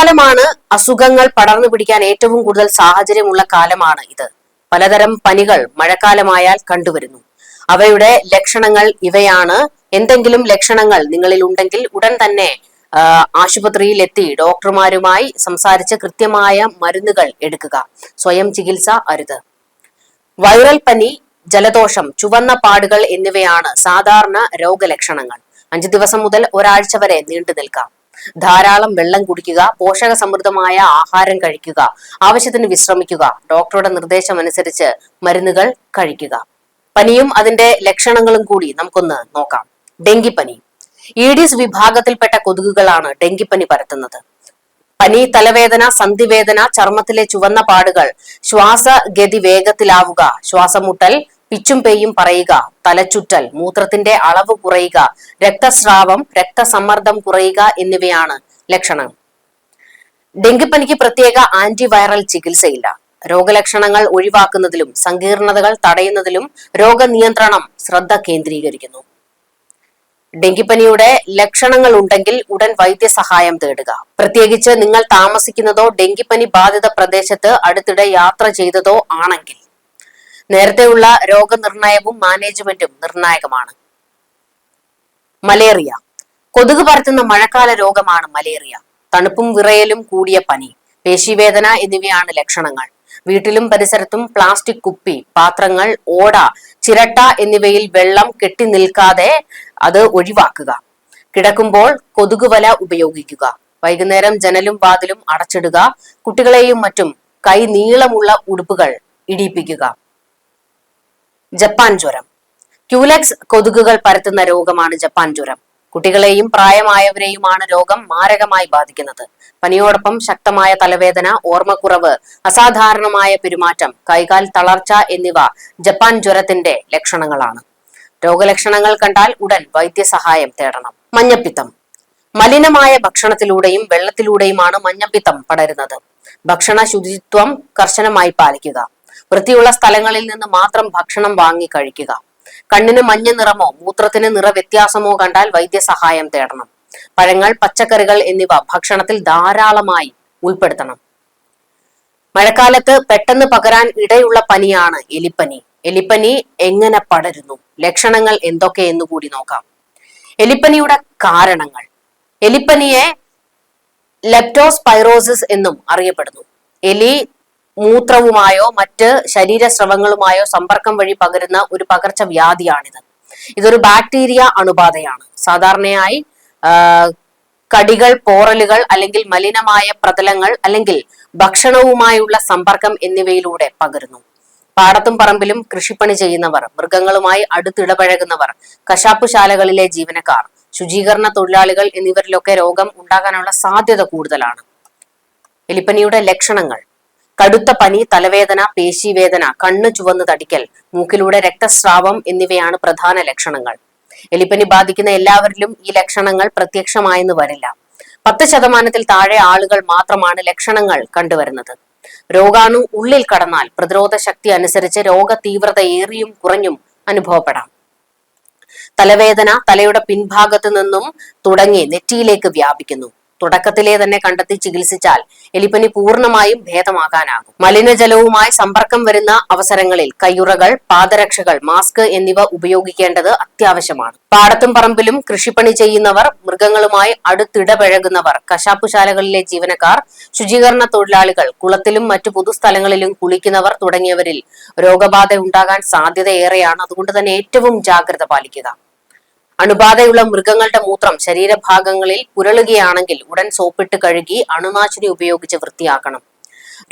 മഴക്കാലമാണ്. അസുഖങ്ങൾ പടർന്നു പിടിക്കാൻ ഏറ്റവും കൂടുതൽ സാഹചര്യമുള്ള കാലമാണ് ഇത്. പലതരം പനികൾ മഴക്കാലമായാൽ കണ്ടുവരുന്നു. അവയുടെ ലക്ഷണങ്ങൾ ഇവയാണ്. എന്തെങ്കിലും ലക്ഷണങ്ങൾ നിങ്ങളിൽ ഉണ്ടെങ്കിൽ ഉടൻ തന്നെ ആശുപത്രിയിൽ എത്തി ഡോക്ടർമാരുമായി സംസാരിച്ച് കൃത്യമായ മരുന്നുകൾ എടുക്കുക. സ്വയം ചികിത്സ അരുത്. വൈറൽ പനി, ജലദോഷം, ചുവന്ന പാടുകൾ എന്നിവയാണ് സാധാരണ രോഗലക്ഷണങ്ങൾ. 5 ദിവസം മുതൽ ഒരാഴ്ച വരെ നീണ്ടു നിൽക്കാം. ധാരാളം വെള്ളം കുടിക്കുക, പോഷക സമൃദ്ധമായ ആഹാരം കഴിക്കുക, ആവശ്യത്തിന് വിശ്രമിക്കുക, ഡോക്ടറുടെ നിർദ്ദേശമനുസരിച്ച് മരുന്നുകൾ കഴിക്കുക. പനിയും അതിന്റെ ലക്ഷണങ്ങളും കൂടി നമുക്കൊന്ന് നോക്കാം. ഡെങ്കിപ്പനി. ഈഡിസ് വിഭാഗത്തിൽപ്പെട്ട കൊതുകുകളാണ് ഡെങ്കിപ്പനി പരത്തുന്നത്. പനി, തലവേദന, സന്ധിവേദന, ചർമ്മത്തിലെ ചുവന്ന പാടുകൾ, ശ്വാസഗതി വേഗത്തിലാവുക, ശ്വാസമുട്ടൽ, പിച്ചും പേയും പറയുക, തലചുറ്റൽ, മൂത്രത്തിന്റെ അളവ് കുറയുക, രക്തസ്രാവം, രക്തസമ്മർദ്ദം കുറയുക എന്നിവയാണ് ലക്ഷണം. ഡെങ്കിപ്പനിക്ക് പ്രത്യേക ആന്റിവൈറൽ ചികിത്സയില്ല. രോഗലക്ഷണങ്ങൾ ഒഴിവാക്കുന്നതിലും സങ്കീർണതകൾ തടയുന്നതിലും രോഗനിയന്ത്രണം ശ്രദ്ധ കേന്ദ്രീകരിക്കുന്നു. ഡെങ്കിപ്പനിയുടെ ലക്ഷണങ്ങൾ ഉണ്ടെങ്കിൽ ഉടൻ വൈദ്യസഹായം തേടുക. പ്രത്യേകിച്ച് നിങ്ങൾ താമസിക്കുന്നതോ ഡെങ്കിപ്പനി ബാധിത പ്രദേശത്ത് അടുത്തിടെ യാത്ര ചെയ്തതോ ആണെങ്കിൽ. നേരത്തെയുള്ള രോഗനിർണയവും മാനേജ്മെന്റും നിർണായകമാണ്. മലേറിയ. കൊതുക് പരത്തുന്ന മഴക്കാല രോഗമാണ് മലേറിയ. തണുപ്പും വിറയലും കൂടിയ പനി, പേശിവേദന എന്നിവയാണ് ലക്ഷണങ്ങൾ. വീട്ടിലും പരിസരത്തും പ്ലാസ്റ്റിക് കുപ്പി, പാത്രങ്ങൾ, ഓട, ചിരട്ട എന്നിവയിൽ വെള്ളം കെട്ടി നിൽക്കാതെ അത് ഒഴിവാക്കുക. കിടക്കുമ്പോൾ കൊതുകുവല ഉപയോഗിക്കുക. വൈകുന്നേരം ജനലും വാതിലും അടച്ചിടുക. കുട്ടികളെയും മറ്റും കൈ നീളമുള്ള ഉടുപ്പുകൾ ഇടിയിപ്പിക്കുക. ജപ്പാൻ ജ്വരം. ക്യൂലെക്സ് കൊതുകുകൾ പരത്തുന്ന രോഗമാണ് ജപ്പാൻ ജ്വരം. കുട്ടികളെയും പ്രായമായവരെയുമാണ് രോഗം മാരകമായി ബാധിക്കുന്നത്. പനിയോടൊപ്പം ശക്തമായ തലവേദന, ഓർമ്മക്കുറവ്, അസാധാരണമായ പെരുമാറ്റം, കൈകാൽ തളർച്ച എന്നിവ ജപ്പാൻ ജ്വരത്തിന്റെ ലക്ഷണങ്ങളാണ്. രോഗലക്ഷണങ്ങൾ കണ്ടാൽ ഉടൻ വൈദ്യസഹായം തേടണം. മഞ്ഞപ്പിത്തം. മലിനമായ ഭക്ഷണത്തിലൂടെയും വെള്ളത്തിലൂടെയുമാണ് മഞ്ഞപ്പിത്തം പടരുന്നത്. ഭക്ഷണ ശുചിത്വം കർശനമായി പാലിക്കുക. വൃത്തിയുള്ള സ്ഥലങ്ങളിൽ നിന്ന് മാത്രം ഭക്ഷണം വാങ്ങി കഴിക്കുക. കണ്ണിന് മഞ്ഞ നിറമോ മൂത്രത്തിന് നിറവ്യത്യാസമോ കണ്ടാൽ വൈദ്യസഹായം തേടണം. പഴങ്ങൾ, പച്ചക്കറികൾ എന്നിവ ഭക്ഷണത്തിൽ ധാരാളമായി ഉൾപ്പെടുത്തണം. മഴക്കാലത്ത് പെട്ടെന്ന് പകരാൻ ഇടയുള്ള പനിയാണ് എലിപ്പനി. എലിപ്പനി എങ്ങനെ പടരുന്നു, ലക്ഷണങ്ങൾ എന്തൊക്കെയെന്നു കൂടി നോക്കാം. എലിപ്പനിയുടെ കാരണങ്ങൾ. എലിപ്പനിയെ ലെപ്റ്റോസ്പൈറോസിസ് എന്നും അറിയപ്പെടുന്നു. എലി മൂത്രവുമായോ മറ്റ് ശരീരസ്രവങ്ങളുമായോ സമ്പർക്കം വഴി പകരുന്ന ഒരു പകർച്ചവ്യാധിയാണിത്. ഇതൊരു ബാക്ടീരിയ അണുബാധയാണ്. സാധാരണയായി കടികൾ, പോറലുകൾ അല്ലെങ്കിൽ മലിനമായ പ്രതലങ്ങൾ അല്ലെങ്കിൽ ഭക്ഷണവുമായുള്ള സമ്പർക്കം എന്നിവയിലൂടെ പകരുന്നു. പാടത്തും പറമ്പിലും കൃഷിപ്പണി ചെയ്യുന്നവർ, മൃഗങ്ങളുമായി അടുത്തിടപഴകുന്നവർ, കശാപ്പുശാലകളിലെ ജീവനക്കാർ, ശുചീകരണ തൊഴിലാളികൾ എന്നിവരിലൊക്കെ രോഗം ഉണ്ടാകാനുള്ള സാധ്യത കൂടുതലാണ്. എലിപ്പനിയുടെ ലക്ഷണങ്ങൾ. കടുത്ത പനി, തലവേദന, പേശിവേദന, കണ്ണ് ചുവന്ന് തടിക്കൽ, മൂക്കിലൂടെ രക്തസ്രാവം എന്നിവയാണ് പ്രധാന ലക്ഷണങ്ങൾ. എലിപ്പനി ബാധിക്കുന്ന എല്ലാവരിലും ഈ ലക്ഷണങ്ങൾ പ്രത്യക്ഷമായെന്ന് വരില്ല. 10% താഴെ ആളുകൾ മാത്രമാണ് ലക്ഷണങ്ങൾ കണ്ടുവരുന്നത്. രോഗാണു ഉള്ളിൽ കടന്നാൽ പ്രതിരോധ ശക്തി അനുസരിച്ച് രോഗ തീവ്രത ഏറിയും കുറഞ്ഞും അനുഭവപ്പെടാം. തലവേദന തലയുടെ പിൻഭാഗത്ത് നിന്നും തുടങ്ങി നെറ്റിയിലേക്ക് വ്യാപിക്കുന്നു. തുടക്കത്തിലെ തന്നെ കണ്ടെത്തി ചികിത്സിച്ചാൽ എലിപ്പനി പൂർണ്ണമായും ഭേദമാകാനാകും. മലിനജലവുമായി സമ്പർക്കം വരുന്ന അവസരങ്ങളിൽ കയ്യുറകൾ, പാദരക്ഷകൾ, മാസ്ക് എന്നിവ ഉപയോഗിക്കേണ്ടത് അത്യാവശ്യമാണ്. പാടത്തും പറമ്പിലും കൃഷിപ്പണി ചെയ്യുന്നവർ, മൃഗങ്ങളുമായി അടുത്തിടപഴകുന്നവർ, കശാപ്പുശാലകളിലെ ജീവനക്കാർ, ശുചീകരണ തൊഴിലാളികൾ, കുളത്തിലും മറ്റു പൊതുസ്ഥലങ്ങളിലും കുളിക്കുന്നവർ തുടങ്ങിയവരിൽ രോഗബാധ ഉണ്ടാകാൻ സാധ്യതയേറെയാണ്. അതുകൊണ്ട് തന്നെ ഏറ്റവും ജാഗ്രത പാലിക്കുക. അണുബാധയുള്ള മൃഗങ്ങളുടെ മൂത്രം ശരീരഭാഗങ്ങളിൽ പുരളുകയാണെങ്കിൽ ഉടൻ സോപ്പിട്ട് കഴുകി അണുനാശിനി ഉപയോഗിച്ച് വൃത്തിയാക്കണം.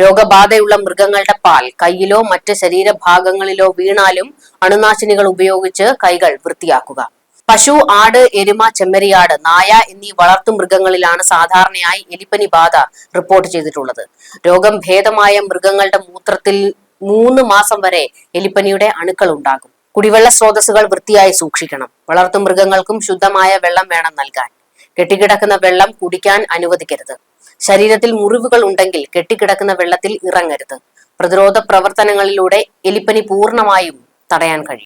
രോഗബാധയുള്ള മൃഗങ്ങളുടെ പാൽ കൈയിലോ മറ്റ് ശരീരഭാഗങ്ങളിലോ വീണാലും അണുനാശിനികൾ ഉപയോഗിച്ച് കൈകൾ വൃത്തിയാക്കുക. പശു, ആട്, എരുമ, ചെമ്മരിയാട്, നായ എന്നീ വളർത്തു മൃഗങ്ങളിലാണ് സാധാരണയായി എലിപ്പനി ബാധ റിപ്പോർട്ട് ചെയ്തിട്ടുള്ളത്. രോഗം ഭേദമായ മൃഗങ്ങളുടെ മൂത്രത്തിൽ 3 മാസം വരെ എലിപ്പനിയുടെ അണുക്കൾ ഉണ്ടാകും. കുടിവെള്ള സ്രോതസ്സുകൾ വൃത്തിയായി സൂക്ഷിക്കണം. വളർത്തു മൃഗങ്ങൾക്കും ശുദ്ധമായ വെള്ളം വേണം നൽകാൻ. കെട്ടിക്കിടക്കുന്ന വെള്ളം കുടിക്കാൻ അനുവദിക്കരുത്. ശരീരത്തിൽ മുറിവുകൾ ഉണ്ടെങ്കിൽ കെട്ടിക്കിടക്കുന്ന വെള്ളത്തിൽ ഇറങ്ങരുത്. പ്രതിരോധ പ്രവർത്തനങ്ങളിലൂടെ എലിപ്പനി പൂർണ്ണമായും തടയാൻ കഴിയും.